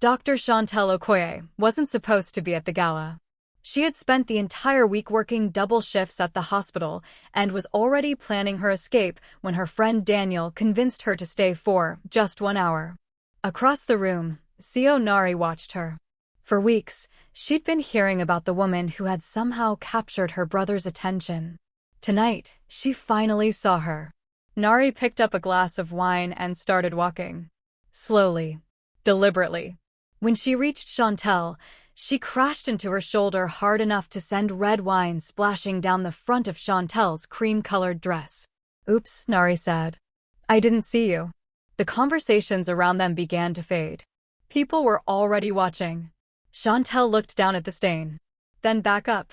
Dr. Chantel Okoye wasn't supposed to be at the gala. She had spent the entire week working double shifts at the hospital and was already planning her escape when her friend Daniel convinced her to stay for just 1 hour. Across the room, Nari watched her. For weeks, she'd been hearing about the woman who had somehow captured her brother's attention. Tonight, she finally saw her. Nari picked up a glass of wine and started walking. Slowly. Deliberately. When she reached Chantel, she crashed into her shoulder hard enough to send red wine splashing down the front of Chantel's cream-colored dress. "Oops," Nari said. "I didn't see you." The conversations around them began to fade. People were already watching. Chantel looked down at the stain. Then back up.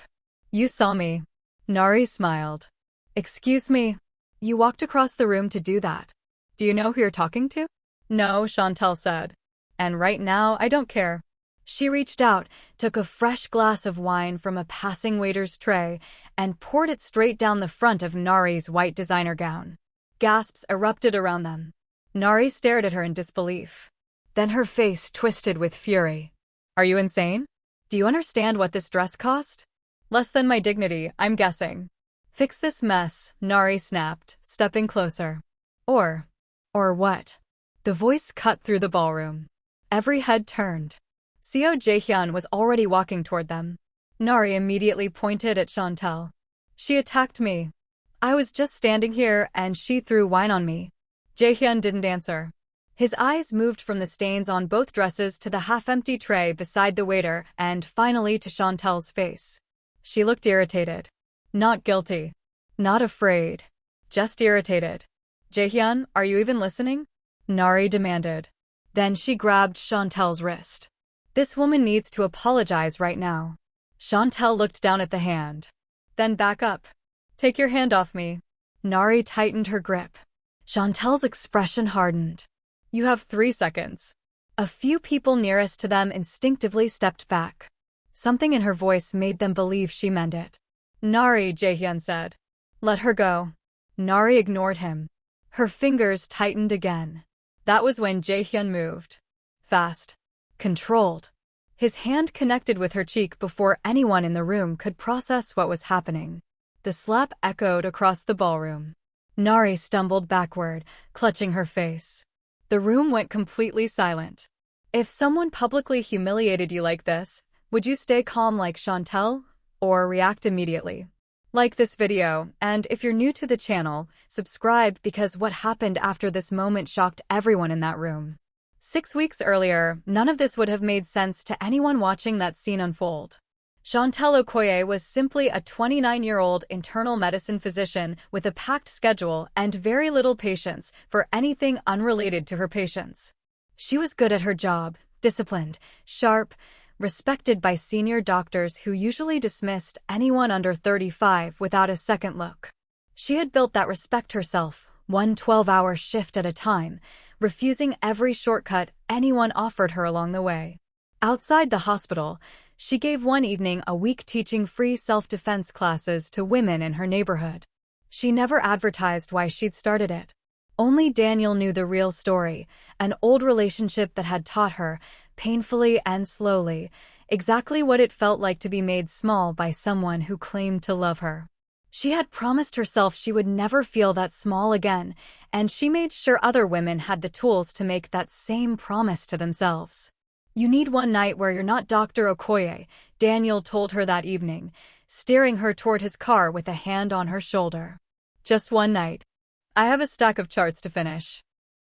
"You saw me." Nari smiled. "Excuse me. You walked across the room to do that. Do you know who you're talking to?" "No," Chantel said. "And right now, I don't care." She reached out, took a fresh glass of wine from a passing waiter's tray, and poured it straight down the front of Nari's white designer gown. Gasps erupted around them. Nari stared at her in disbelief. Then her face twisted with fury. "Are you insane? Do you understand what this dress cost? Less than my dignity, I'm guessing." "Fix this mess," Nari snapped, stepping closer. Or what?" The voice cut through the ballroom. Every head turned. Seo Jaehyun was already walking toward them. Nari immediately pointed at Chantel. "She attacked me. I was just standing here and she threw wine on me." Jaehyun didn't answer. His eyes moved from the stains on both dresses to the half-empty tray beside the waiter and finally to Chantel's face. She looked irritated. Not guilty. Not afraid. Just irritated. "Jaehyun, are you even listening?" Nari demanded. Then she grabbed Chantel's wrist. "This woman needs to apologize right now." Chantel looked down at the hand. "Then back up. Take your hand off me." Nari tightened her grip. Chantel's expression hardened. "You have 3 seconds." A few people nearest to them instinctively stepped back. Something in her voice made them believe she meant it. "Nari," Jaehyun said. "Let her go." Nari ignored him. Her fingers tightened again. That was when Jaehyun moved. Fast. Controlled. His hand connected with her cheek before anyone in the room could process what was happening. The slap echoed across the ballroom. Nari stumbled backward, clutching her face. The room went completely silent. If someone publicly humiliated you like this, would you stay calm like Chantel, or react immediately? Like this video, and if you're new to the channel, subscribe because what happened after this moment shocked everyone in that room. 6 weeks earlier, none of this would have made sense to anyone watching that scene unfold. Chantel Okoye was simply a 29-year-old internal medicine physician with a packed schedule and very little patience for anything unrelated to her patients. She was good at her job, disciplined, sharp, respected by senior doctors who usually dismissed anyone under 35 without a second look. She had built that respect herself, one 12-hour shift at a time, refusing every shortcut anyone offered her along the way. Outside the hospital, she gave one evening a week teaching free self-defense classes to women in her neighborhood. She never advertised why she'd started it. Only Daniel knew the real story, an old relationship that had taught her, painfully and slowly, exactly what it felt like to be made small by someone who claimed to love her. She had promised herself she would never feel that small again, and she made sure other women had the tools to make that same promise to themselves. "You need one night where you're not Dr. Okoye," Daniel told her that evening, steering her toward his car with a hand on her shoulder. "Just one night. I have a stack of charts to finish.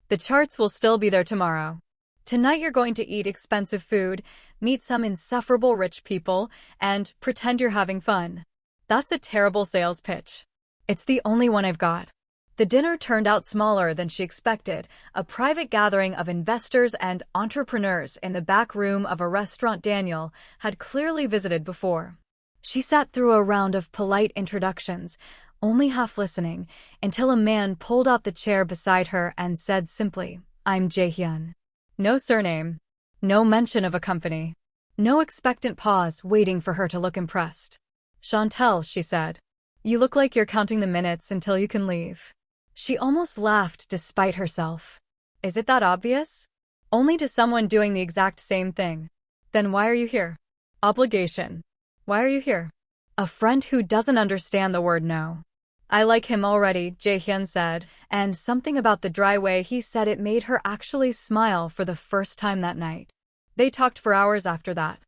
The charts will still be there tomorrow. Tonight you're going to eat expensive food, meet some insufferable rich people, and pretend you're having fun." That's a terrible sales pitch. It's the only one I've got. The dinner turned out smaller than she expected, a private gathering of investors and entrepreneurs in the back room of a restaurant Daniel had clearly visited before. She sat through a round of polite introductions, only half listening, until a man pulled out the chair beside her and said simply, "I'm Jaehyun." No surname. No mention of a company. No expectant pause waiting for her to look impressed. "Chantel," she said. "You look like you're counting the minutes until you can leave." She almost laughed despite herself. Is it that obvious? only to someone doing the exact same thing. Then why are you here? Obligation. Why are you here? A friend who doesn't understand the word no. I like him already, Jae-hyun said, and something about the dry way he said it made her actually smile for the first time that night. They talked for hours after that.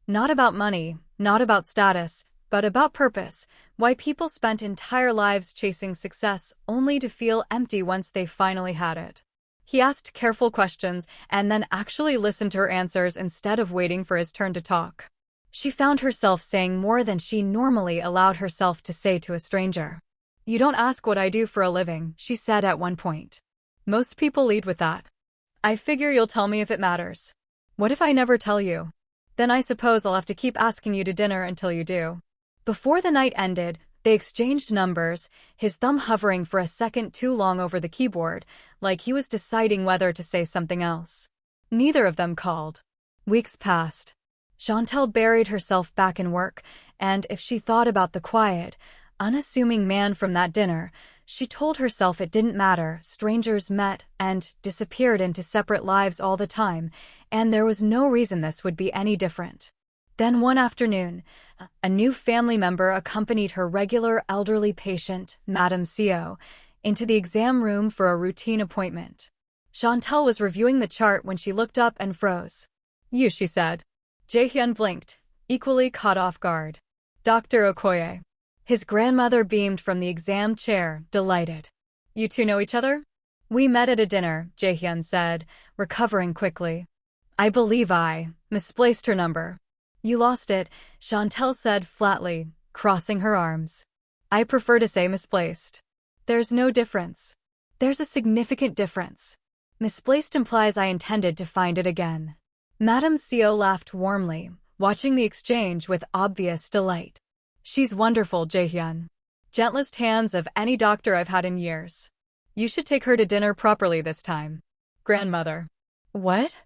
Not about money, not about status, but about purpose, why people spent entire lives chasing success only to feel empty once they finally had it. He asked careful questions and then actually listened to her answers instead of waiting for his turn to talk. She found herself saying more than she normally allowed herself to say to a stranger. You don't ask what I do for a living, she said at one point. Most people lead with that. I figure you'll tell me if it matters. What if I never tell you? Then I suppose I'll have to keep asking you to dinner until you do. Before the night ended, they exchanged numbers, his thumb hovering for a second too long over the keyboard, like he was deciding whether to say something else. Neither of them called. Weeks passed. Chantel buried herself back in work, and if she thought about the quiet, unassuming man from that dinner, she told herself it didn't matter. Strangers met and disappeared into separate lives all the time, and there was no reason this would be any different. Then one afternoon, a new family member accompanied her regular elderly patient, Madame Seo, into the exam room for a routine appointment. Chantel was reviewing the chart when she looked up and froze. You, she said. Jae-hyun blinked, equally caught off guard. Dr. Okoye. His grandmother beamed from the exam chair, delighted. You two know each other? We met at a dinner, Jae-hyun said, recovering quickly. I believe I misplaced her number. You lost it, Chantel said flatly, crossing her arms. I prefer to say misplaced. There's no difference. There's a significant difference. Misplaced implies I intended to find it again. Madame Seo laughed warmly, watching the exchange with obvious delight. She's wonderful, Jae-hyun. Gentlest hands of any doctor I've had in years. You should take her to dinner properly this time. Grandmother. What?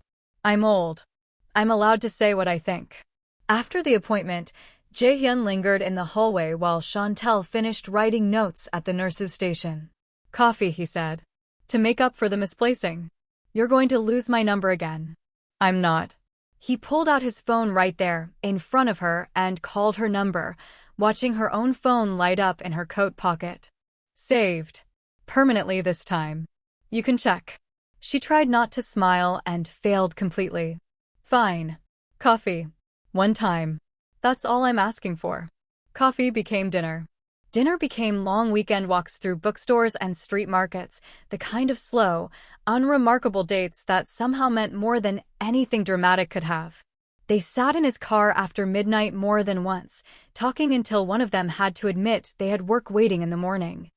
I'm old. I'm allowed to say what I think. After the appointment, Jae-hyun lingered in the hallway while Chantel finished writing notes at the nurse's station. Coffee, he said. To make up for the misplacing. You're going to lose my number again. I'm not. He pulled out his phone right there, in front of her, and called her number, watching her own phone light up in her coat pocket. Saved. Permanently this time. You can check. She tried not to smile and failed completely. Fine. Coffee. One time. That's all I'm asking for. Coffee became dinner. Dinner became long weekend walks through bookstores and street markets, the kind of slow, unremarkable dates that somehow meant more than anything dramatic could have. They sat in his car after midnight more than once, talking until one of them had to admit they had work waiting in the morning.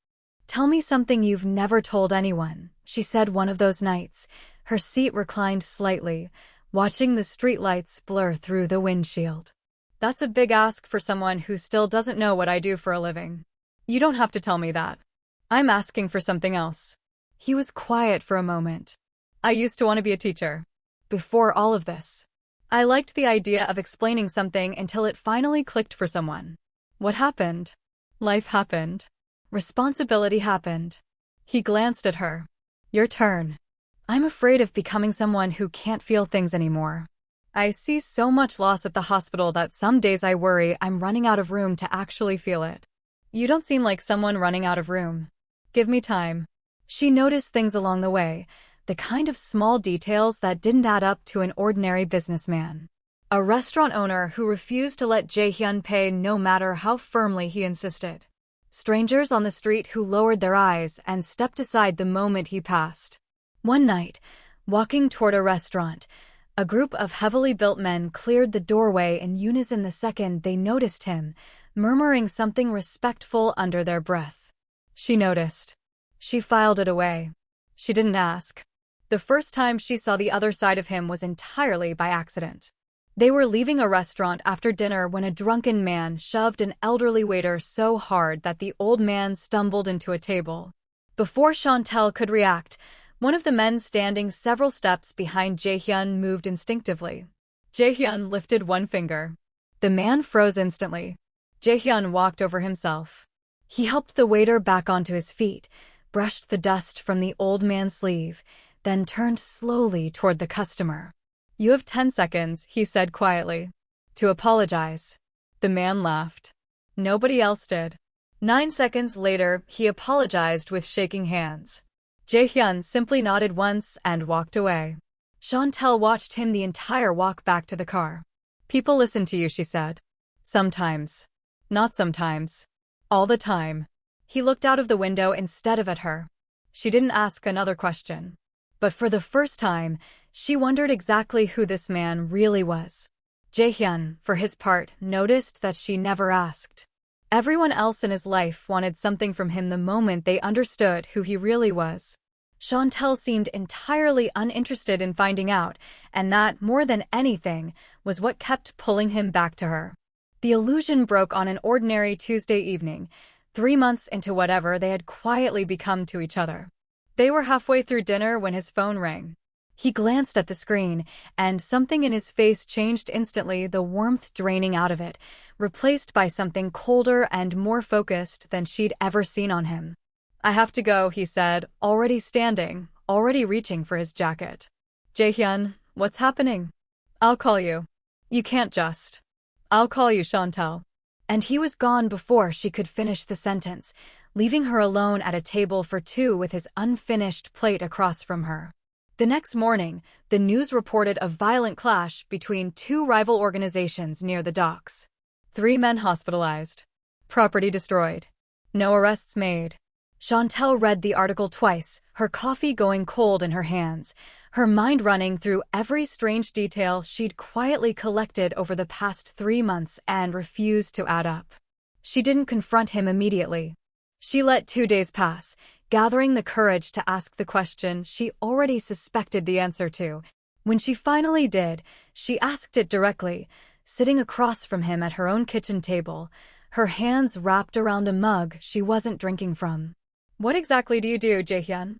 Tell me something you've never told anyone, she said one of those nights, her seat reclined slightly, watching the streetlights blur through the windshield. That's a big ask for someone who still doesn't know what I do for a living. You don't have to tell me that. I'm asking for something else. He was quiet for a moment. I used to want to be a teacher. Before all of this. I liked the idea of explaining something until it finally clicked for someone. What happened? Life happened. Responsibility happened. He glanced at her. Your turn. I'm afraid of becoming someone who can't feel things anymore. I see so much loss at the hospital that some days I worry I'm running out of room to actually feel it. You don't seem like someone running out of room. Give me time. She noticed things along the way, the kind of small details that didn't add up to an ordinary businessman. A restaurant owner who refused to let Jae-hyun pay no matter how firmly he insisted. Strangers on the street who lowered their eyes and stepped aside the moment he passed. One night, walking toward a restaurant, a group of heavily built men cleared the doorway in unison the second they noticed him, murmuring something respectful under their breath. She noticed. She filed it away. She didn't ask. The first time she saw the other side of him was entirely by accident. They were leaving a restaurant after dinner when a drunken man shoved an elderly waiter so hard that the old man stumbled into a table. Before Chantel could react, one of the men standing several steps behind Jae-hyun moved instinctively. Jae-hyun lifted one finger. The man froze instantly. Jae-hyun walked over himself. He helped the waiter back onto his feet, brushed the dust from the old man's sleeve, then turned slowly toward the customer. "You have 10 seconds," he said quietly, "to apologize." The man laughed. Nobody else did. 9 seconds later, he apologized with shaking hands. Jae-hyun simply nodded once and walked away. Chantel watched him the entire walk back to the car. "People listen to you," she said. "Sometimes. Not sometimes. All the time." He looked out of the window instead of at her. She didn't ask another question. But for the first time, she wondered exactly who this man really was. Jae-hyun, for his part, noticed that she never asked. Everyone else in his life wanted something from him the moment they understood who he really was. Chantel seemed entirely uninterested in finding out, and that, more than anything, was what kept pulling him back to her. The illusion broke on an ordinary Tuesday evening, 3 months into whatever they had quietly become to each other. They were halfway through dinner when his phone rang. He glanced at the screen, and something in his face changed instantly, the warmth draining out of it, replaced by something colder and more focused than she'd ever seen on him. "I have to go," he said, already standing, already reaching for his jacket. "Jae-hyun, what's happening?" "I'll call you." "You can't just." "I'll call you, Chantel." And he was gone before she could finish the sentence, leaving her alone at a table for two with his unfinished plate across from her. The next morning, the news reported a violent clash between two rival organizations near the docks. 3 men hospitalized. Property destroyed. No arrests made. Chantel read the article twice, her coffee going cold in her hands, her mind running through every strange detail she'd quietly collected over the past 3 months and refused to add up. She didn't confront him immediately. She let 2 days pass, gathering the courage to ask the question she already suspected the answer to. When she finally did, she asked it directly, sitting across from him at her own kitchen table, her hands wrapped around a mug she wasn't drinking from. "What exactly do you do, Jae-hyun?"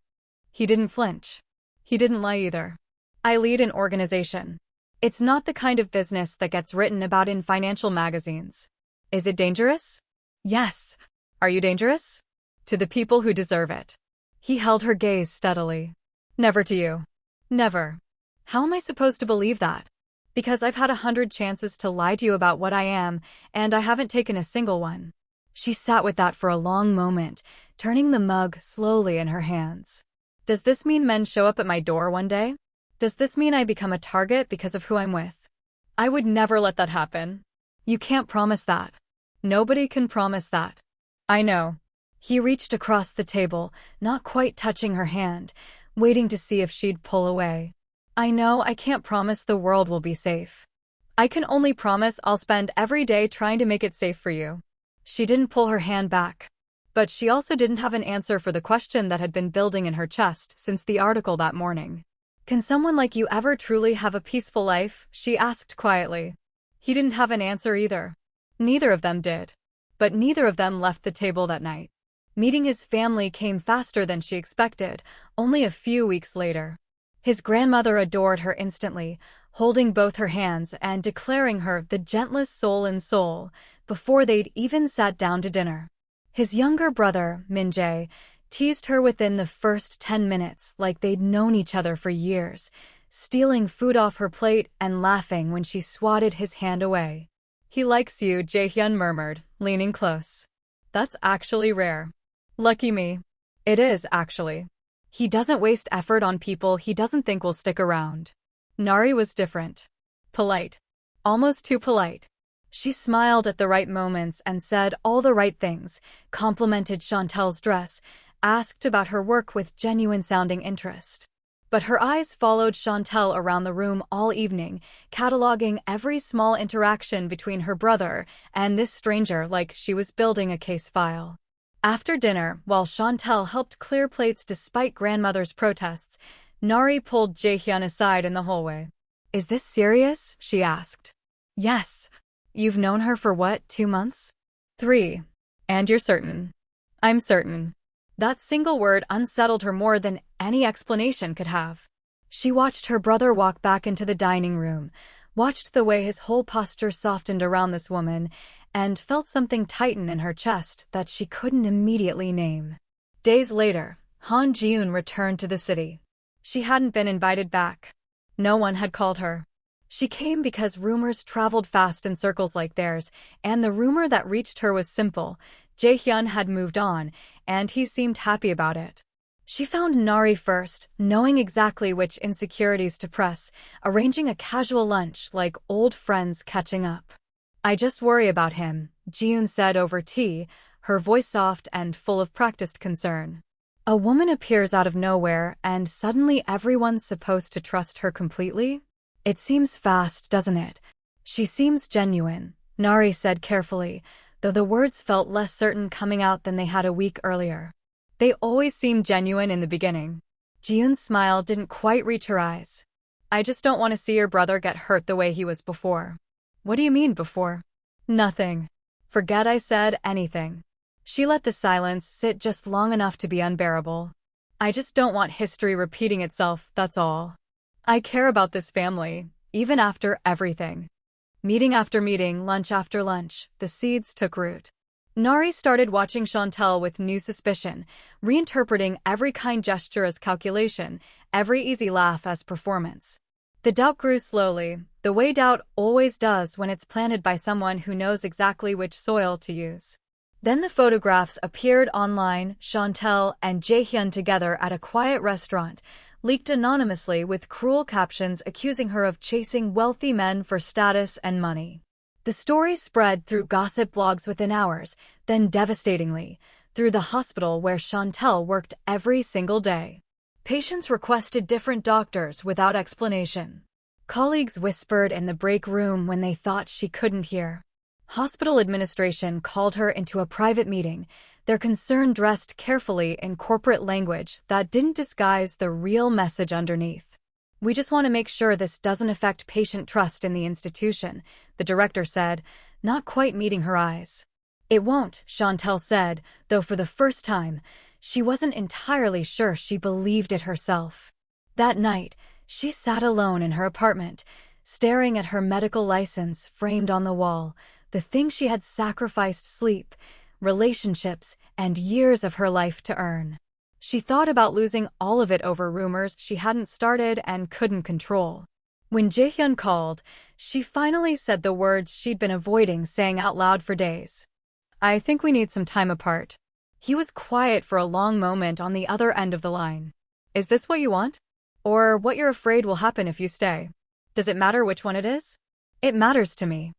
He didn't flinch. He didn't lie either. "I lead an organization. It's not the kind of business that gets written about in financial magazines." "Is it dangerous?" "Yes." "Are you dangerous?" "To the people who deserve it." He held her gaze steadily. "Never to you." "Never." "How am I supposed to believe that?" "Because I've had 100 chances to lie to you about what I am, and I haven't taken a single one." She sat with that for a long moment, turning the mug slowly in her hands. "Does this mean men show up at my door one day? Does this mean I become a target because of who I'm with?" "I would never let that happen." "You can't promise that." "Nobody can promise that." "I know." He reached across the table, not quite touching her hand, waiting to see if she'd pull away. "I know I can't promise the world will be safe. I can only promise I'll spend every day trying to make it safe for you." She didn't pull her hand back. But she also didn't have an answer for the question that had been building in her chest since the article that morning. "Can someone like you ever truly have a peaceful life?" she asked quietly. He didn't have an answer either. Neither of them did. But neither of them left the table that night. Meeting his family came faster than she expected, only a few weeks later. His grandmother adored her instantly, holding both her hands and declaring her the gentlest soul in Seoul before they'd even sat down to dinner. His younger brother, Min-jae, teased her within the first 10 minutes like they'd known each other for years, stealing food off her plate and laughing when she swatted his hand away. "He likes you," Jae-hyun murmured, leaning close. "That's actually rare." "Lucky me." "It is, actually. He doesn't waste effort on people he doesn't think will stick around." Nari was different. Polite. Almost too polite. She smiled at the right moments and said all the right things, complimented Chantel's dress, asked about her work with genuine-sounding interest. But her eyes followed Chantel around the room all evening, cataloging every small interaction between her brother and this stranger like she was building a case file. After dinner, while Chantel helped clear plates despite grandmother's protests, Nari pulled Jae-hyun aside in the hallway. "Is this serious?" she asked. "Yes." "You've known her for what, 2 months?" 3. "And you're certain?" "I'm certain." That single word unsettled her more than any explanation could have. She watched her brother walk back into the dining room, watched the way his whole posture softened around this woman, and felt something tighten in her chest that she couldn't immediately name. Days later, Han Ji-eun returned to the city. She hadn't been invited back. No one had called her. She came because rumors traveled fast in circles like theirs, and the rumor that reached her was simple. Jaehyun had moved on, and he seemed happy about it. She found Nari first, knowing exactly which insecurities to press, arranging a casual lunch like old friends catching up. I just worry about him, Jiun said over tea, her voice soft and full of practiced concern. A woman appears out of nowhere, and suddenly everyone's supposed to trust her completely? It seems fast, doesn't it? She seems genuine, Nari said carefully, though the words felt less certain coming out than they had a week earlier. They always seemed genuine in the beginning. Jiun's smile didn't quite reach her eyes. I just don't want to see your brother get hurt the way he was before. What do you mean before? Nothing. Forget I said anything. She let the silence sit just long enough to be unbearable. I just don't want history repeating itself, that's all. I care about this family, even after everything. Meeting after meeting, lunch after lunch, the seeds took root. Nari started watching Chantel with new suspicion, reinterpreting every kind gesture as calculation, every easy laugh as performance. The doubt grew slowly, the way doubt always does when it's planted by someone who knows exactly which soil to use. Then the photographs appeared online, Chantel and Jaehyun together at a quiet restaurant, leaked anonymously with cruel captions accusing her of chasing wealthy men for status and money. The story spread through gossip blogs within hours, then devastatingly, through the hospital where Chantel worked every single day. Patients requested different doctors without explanation. Colleagues whispered in the break room when they thought she couldn't hear. Hospital administration called her into a private meeting, their concern dressed carefully in corporate language that didn't disguise the real message underneath. We just want to make sure this doesn't affect patient trust in the institution, the director said, not quite meeting her eyes. It won't, Chantel said, though for the first time, she wasn't entirely sure she believed it herself. That night, she sat alone in her apartment, staring at her medical license framed on the wall, the thing she had sacrificed sleep, relationships, and years of her life to earn. She thought about losing all of it over rumors she hadn't started and couldn't control. When Jaehyun called, she finally said the words she'd been avoiding saying out loud for days. I think we need some time apart. He was quiet for a long moment on the other end of the line. Is this what you want? Or what you're afraid will happen if you stay? Does it matter which one it is? It matters to me.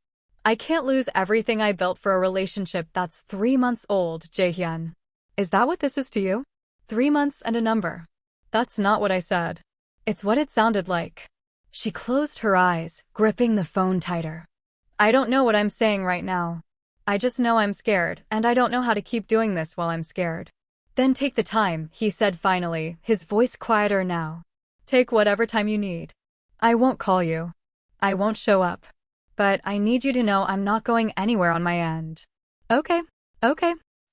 I can't lose everything I built for a relationship that's 3 months old, Jaehyun. Is that what this is to you? 3 months and a number. That's not what I said. It's what it sounded like. She closed her eyes, gripping the phone tighter. I don't know what I'm saying right now. I just know I'm scared, and I don't know how to keep doing this while I'm scared. Then take the time, he said finally, his voice quieter now. Take whatever time you need. I won't call you. I won't show up. But I need you to know I'm not going anywhere on my end. Okay.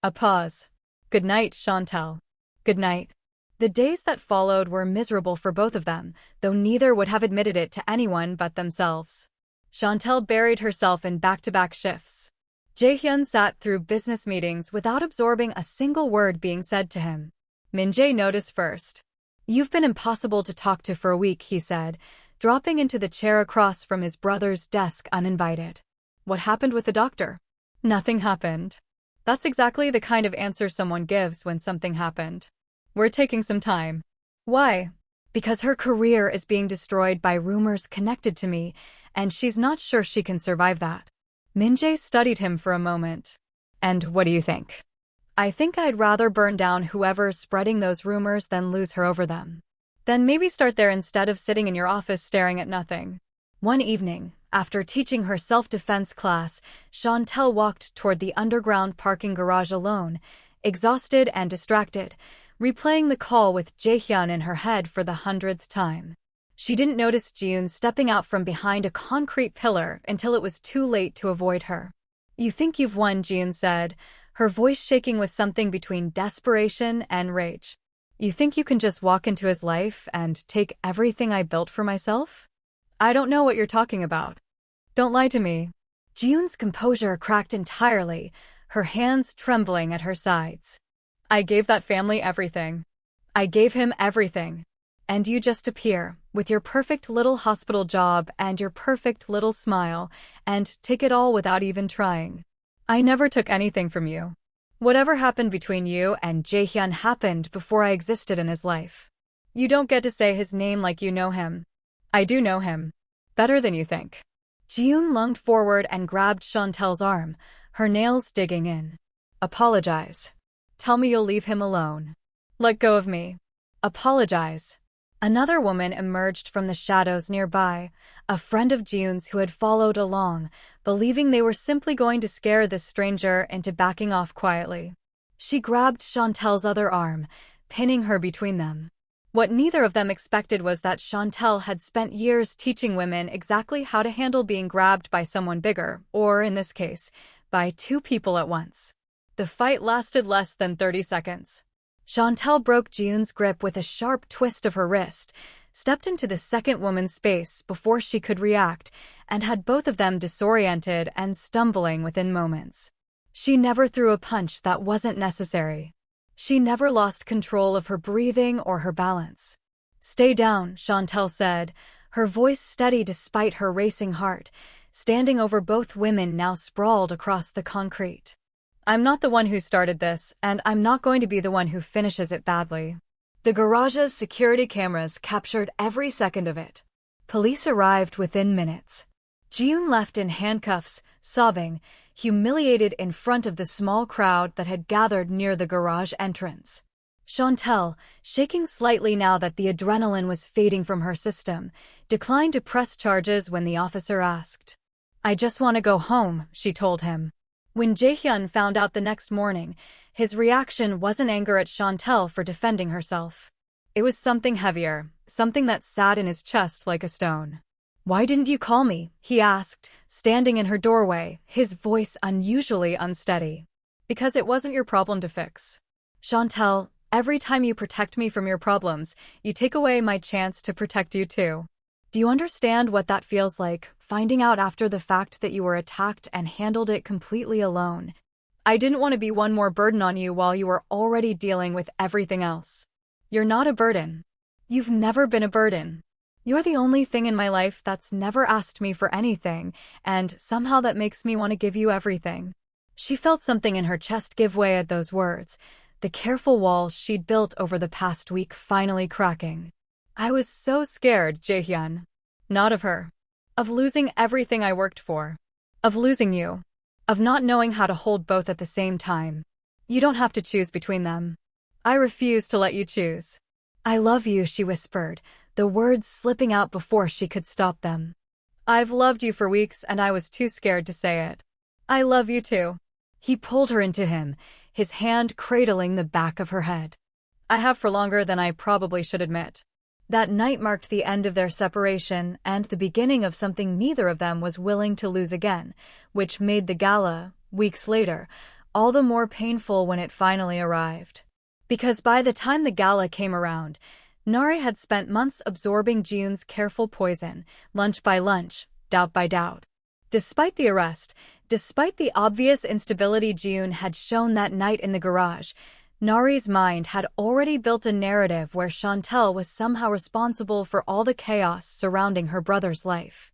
A pause. Good night, Chantel. Good night. The days that followed were miserable for both of them, though neither would have admitted it to anyone but themselves. Chantel buried herself in back-to-back shifts. Jaehyun sat through business meetings without absorbing a single word being said to him. Min-jae noticed first. You've been impossible to talk to for a week, he said, dropping into the chair across from his brother's desk uninvited. What happened with the doctor? Nothing happened. That's exactly the kind of answer someone gives when something happened. We're taking some time. Why? Because her career is being destroyed by rumors connected to me, and she's not sure she can survive that. Min-jae studied him for a moment. And what do you think? I think I'd rather burn down whoever's spreading those rumors than lose her over them. Then maybe start there instead of sitting in your office staring at nothing. One evening, after teaching her self-defense class, Chantel walked toward the underground parking garage alone, exhausted and distracted, replaying the call with Jaehyun in her head for the 100th time. She didn't notice Jiun stepping out from behind a concrete pillar until it was too late to avoid her. You think you've won, Jiun said, her voice shaking with something between desperation and rage. You think you can just walk into his life and take everything I built for myself? I don't know what you're talking about. Don't lie to me. Jiun's composure cracked entirely, her hands trembling at her sides. I gave that family everything. I gave him everything. and you just appear, with your perfect little hospital job and your perfect little smile, and take it all without even trying. I never took anything from you. Whatever happened between you and Jaehyun happened before I existed in his life. You don't get to say his name like you know him. I do know him. Better than you think. Jiyoon lunged forward and grabbed Chantel's arm, her nails digging in. Apologize. Tell me you'll leave him alone. Let go of me. Apologize. Another woman emerged from the shadows nearby, a friend of Jiyoon's who had followed along, believing they were simply going to scare this stranger into backing off quietly. She grabbed Chantel's other arm, pinning her between them. What neither of them expected was that Chantel had spent years teaching women exactly how to handle being grabbed by someone bigger, or in this case, by two people at once. The fight lasted less than 30 seconds. Chantel broke Jiyoon's grip with a sharp twist of her wrist, stepped into the second woman's space before she could react, and had both of them disoriented and stumbling within moments. She never threw a punch that wasn't necessary. She never lost control of her breathing or her balance. Stay down, Chantel said, her voice steady despite her racing heart, standing over both women now sprawled across the concrete. I'm not the one who started this, and I'm not going to be the one who finishes it badly. The garage's security cameras captured every second of it. Police arrived within minutes. Jiyoon left in handcuffs, sobbing, humiliated in front of the small crowd that had gathered near the garage entrance. Chantel, shaking slightly now that the adrenaline was fading from her system, declined to press charges when the officer asked. I just want to go home, she told him. When Jaehyun found out the next morning, his reaction wasn't anger at Chantel for defending herself. It was something heavier, something that sat in his chest like a stone. Why didn't you call me? He asked, standing in her doorway, his voice unusually unsteady. Because it wasn't your problem to fix. Chantel, every time you protect me from your problems, you take away my chance to protect you too. Do you understand what that feels like, finding out after the fact that you were attacked and handled it completely alone? I didn't want to be one more burden on you while you were already dealing with everything else. You're not a burden. You've never been a burden. You're the only thing in my life that's never asked me for anything, and somehow that makes me want to give you everything. She felt something in her chest give way at those words, the careful walls she'd built over the past week finally cracking. I was so scared, Jaehyun. Not of her. Of losing everything I worked for. Of losing you. Of not knowing how to hold both at the same time. You don't have to choose between them. I refuse to let you choose. I love you, she whispered, the words slipping out before she could stop them. I've loved you for weeks and I was too scared to say it. I love you too. He pulled her into him, his hand cradling the back of her head. I have for longer than I probably should admit. That night marked the end of their separation and the beginning of something neither of them was willing to lose again, which made the gala, weeks later, all the more painful when it finally arrived. Because by the time the gala came around, Nari had spent months absorbing Jiyoon's careful poison, lunch by lunch, doubt by doubt. Despite the arrest, despite the obvious instability Jiyoon had shown that night in the garage, Nari's mind had already built a narrative where Chantel was somehow responsible for all the chaos surrounding her brother's life.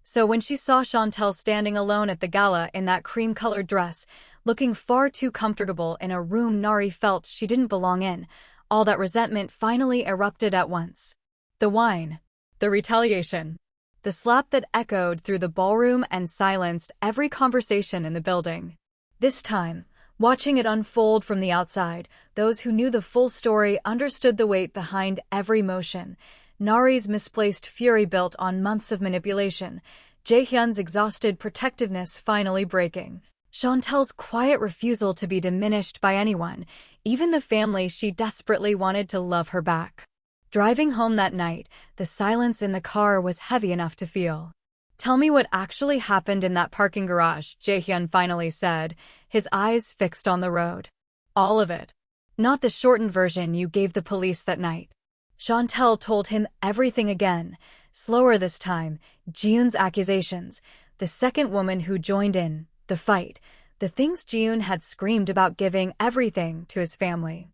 So when she saw Chantel standing alone at the gala in that cream-colored dress, looking far too comfortable in a room Nari felt she didn't belong in, all that resentment finally erupted at once. The wine. The retaliation. The slap that echoed through the ballroom and silenced every conversation in the building. This time, watching it unfold from the outside, those who knew the full story understood the weight behind every motion. Nari's misplaced fury built on months of manipulation, Jaehyun's exhausted protectiveness finally breaking. Chantel's quiet refusal to be diminished by anyone, even the family she desperately wanted to love her back. Driving home that night, the silence in the car was heavy enough to feel. Tell me what actually happened in that parking garage, Jaehyun finally said, his eyes fixed on the road. All of it. Not the shortened version you gave the police that night. Chantel told him everything again, slower this time, Jiyoon's accusations, the second woman who joined in, the fight, the things Jiyoon had screamed about giving everything to his family.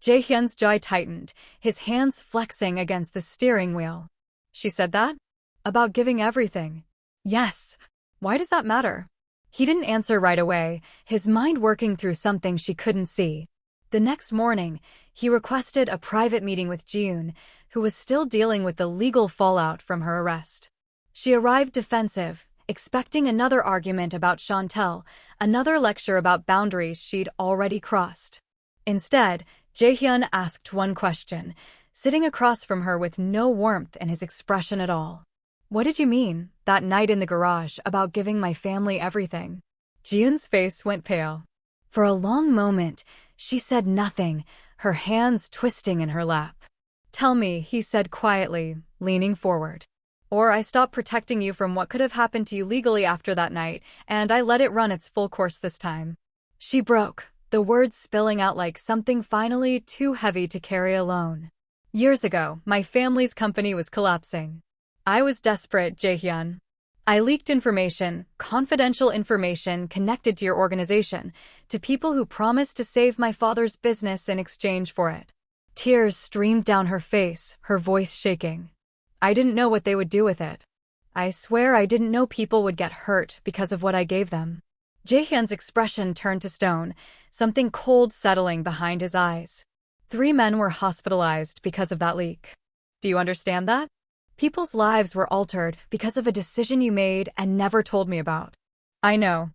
Jae-hyun's jaw tightened, his hands flexing against the steering wheel. She said that? About giving everything? Yes. Why does that matter? He didn't answer right away, his mind working through something she couldn't see. The next morning, he requested a private meeting with Jiun, who was still dealing with the legal fallout from her arrest. She arrived defensive, expecting another argument about Chantel, another lecture about boundaries she'd already crossed. Instead, Jae-hyun asked one question, sitting across from her with no warmth in his expression at all. What did you mean, that night in the garage, about giving my family everything? Jiun's face went pale. For a long moment, she said nothing, her hands twisting in her lap. Tell me, he said quietly, leaning forward. Or I stopped protecting you from what could have happened to you legally after that night, and I let it run its full course this time. She broke, the words spilling out like something finally too heavy to carry alone. Years ago, my family's company was collapsing. I was desperate, Jae-hyun. I leaked information, confidential information connected to your organization, to people who promised to save my father's business in exchange for it. Tears streamed down her face, her voice shaking. I didn't know what they would do with it. I swear I didn't know people would get hurt because of what I gave them. Jae-hyun's expression turned to stone, something cold settling behind his eyes. 3 men were hospitalized because of that leak. Do you understand that? People's lives were altered because of a decision you made and never told me about. I know.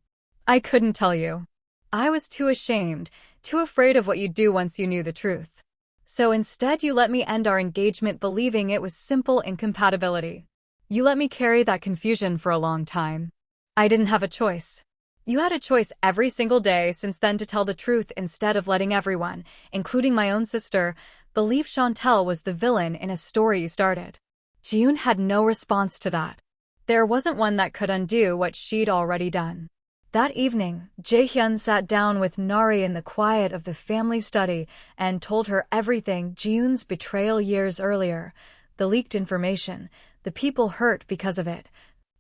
I couldn't tell you. I was too ashamed, too afraid of what you'd do once you knew the truth. So instead you let me end our engagement believing it was simple incompatibility. You let me carry that confusion for a long time. I didn't have a choice. You had a choice every single day since then to tell the truth instead of letting everyone, including my own sister, believe Chantel was the villain in a story you started. Jiun had no response to that. There wasn't one that could undo what she'd already done. That evening, Jae-hyun sat down with Nari in the quiet of the family study and told her everything: Jiun's betrayal years earlier, the leaked information, the people hurt because of it,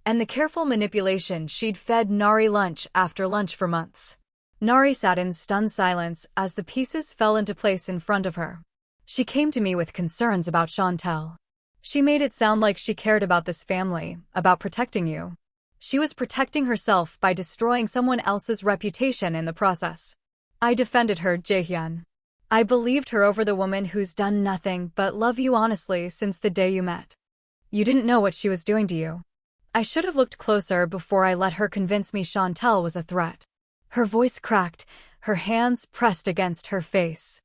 and the careful manipulation she'd fed Nari lunch after lunch for months. Nari sat in stunned silence as the pieces fell into place in front of her. She came to me with concerns about Chantel. She made it sound like she cared about this family, about protecting you. She was protecting herself by destroying someone else's reputation in the process. I defended her, Jae-hyun. I believed her over the woman who's done nothing but love you honestly since the day you met. You didn't know what she was doing to you. I should have looked closer before I let her convince me Chantel was a threat. Her voice cracked, her hands pressed against her face.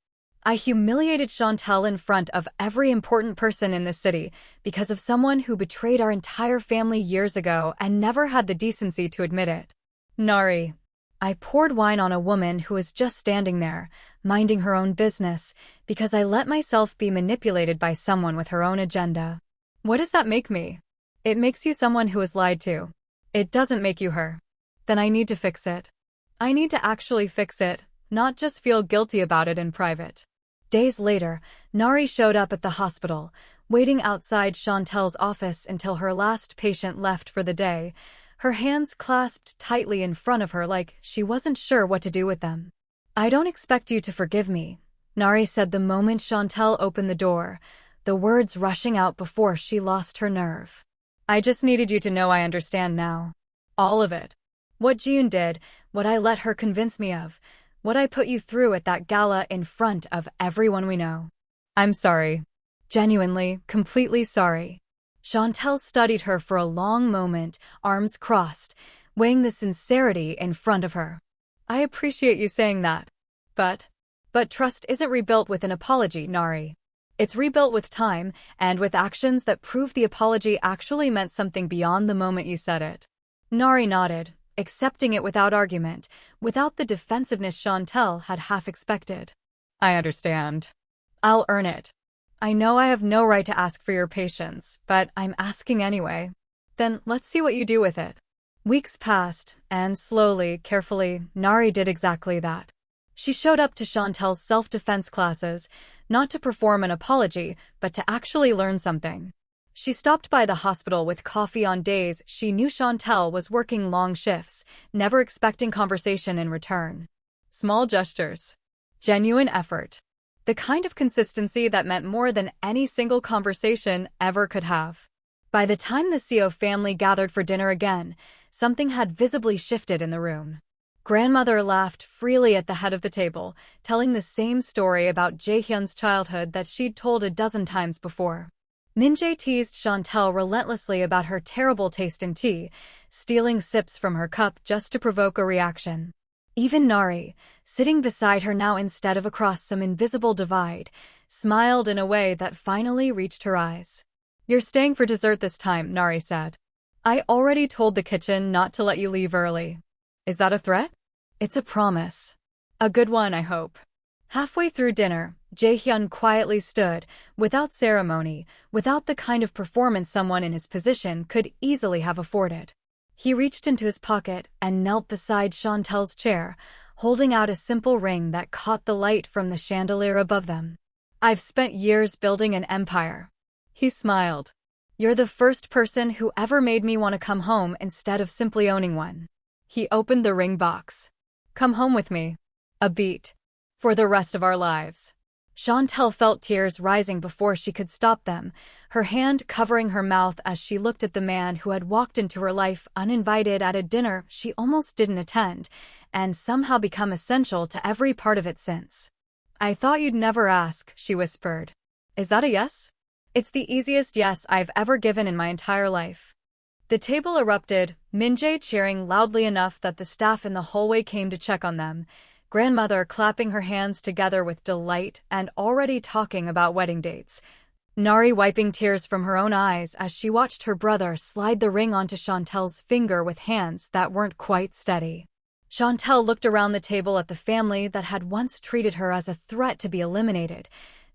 I humiliated Chantel in front of every important person in the city because of someone who betrayed our entire family years ago and never had the decency to admit it. Nari. I poured wine on a woman who was just standing there, minding her own business, because I let myself be manipulated by someone with her own agenda. What does that make me? It makes you someone who was lied to. It doesn't make you her. Then I need to fix it. I need to actually fix it, not just feel guilty about it in private. Days later, Nari showed up at the hospital, waiting outside Chantel's office until her last patient left for the day, her hands clasped tightly in front of her like she wasn't sure what to do with them. I don't expect you to forgive me, Nari said the moment Chantel opened the door, the words rushing out before she lost her nerve. I just needed you to know I understand now. All of it. What Jiun did, what I let her convince me of, what I put you through at that gala in front of everyone we know. I'm sorry. Genuinely, completely sorry. Chantel studied her for a long moment, arms crossed, weighing the sincerity in front of her. I appreciate you saying that. But trust isn't rebuilt with an apology, Nari. It's rebuilt with time, and with actions that prove the apology actually meant something beyond the moment you said it. Nari nodded, accepting it without argument, without the defensiveness Chantel had half expected. I understand. I'll earn it. I know I have no right to ask for your patience, but I'm asking anyway. Then let's see what you do with it. Weeks passed, and slowly, carefully, Nari did exactly that. She showed up to Chantel's self-defense classes, not to perform an apology, but to actually learn something. She stopped by the hospital with coffee on days she knew Chantel was working long shifts, never expecting conversation in return. Small gestures. Genuine effort. The kind of consistency that meant more than any single conversation ever could have. By the time the Seo family gathered for dinner again, something had visibly shifted in the room. Grandmother laughed freely at the head of the table, telling the same story about Jaehyun's childhood that she'd told a dozen times before. Minjae teased Chantel relentlessly about her terrible taste in tea, stealing sips from her cup just to provoke a reaction. Even Nari, sitting beside her now instead of across some invisible divide, smiled in a way that finally reached her eyes. "You're staying for dessert this time," Nari said. "I already told the kitchen not to let you leave early." "Is that a threat?" "It's a promise. A good one, I hope." Halfway through dinner, Jaehyun quietly stood, without ceremony, without the kind of performance someone in his position could easily have afforded. He reached into his pocket and knelt beside Chantel's chair, holding out a simple ring that caught the light from the chandelier above them. "I've spent years building an empire." He smiled. "You're the first person who ever made me want to come home instead of simply owning one." He opened the ring box. "Come home with me. A beat. For the rest of our lives." Chantel felt tears rising before she could stop them, her hand covering her mouth as she looked at the man who had walked into her life uninvited at a dinner she almost didn't attend, and somehow become essential to every part of it since. "I thought you'd never ask," she whispered. "Is that a yes?" "It's the easiest yes I've ever given in my entire life." The table erupted, Minjae cheering loudly enough that the staff in the hallway came to check on them, Grandmother clapping her hands together with delight and already talking about wedding dates, Nari wiping tears from her own eyes as she watched her brother slide the ring onto Chantel's finger with hands that weren't quite steady. Chantel looked around the table at the family that had once treated her as a threat to be eliminated,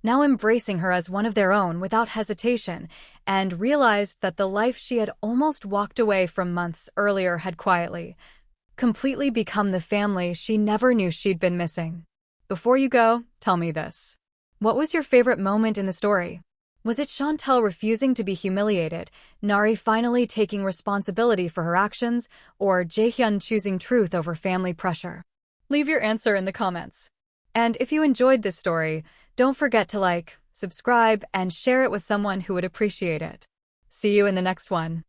now embracing her as one of their own without hesitation, and realized that the life she had almost walked away from months earlier had completely become the family she never knew she'd been missing. "Before you go, tell me this. What was your favorite moment in the story? Was it Chantel refusing to be humiliated, Nari finally taking responsibility for her actions, or Jaehyun choosing truth over family pressure?" Leave your answer in the comments. And if you enjoyed this story, don't forget to like, subscribe, and share it with someone who would appreciate it. See you in the next one.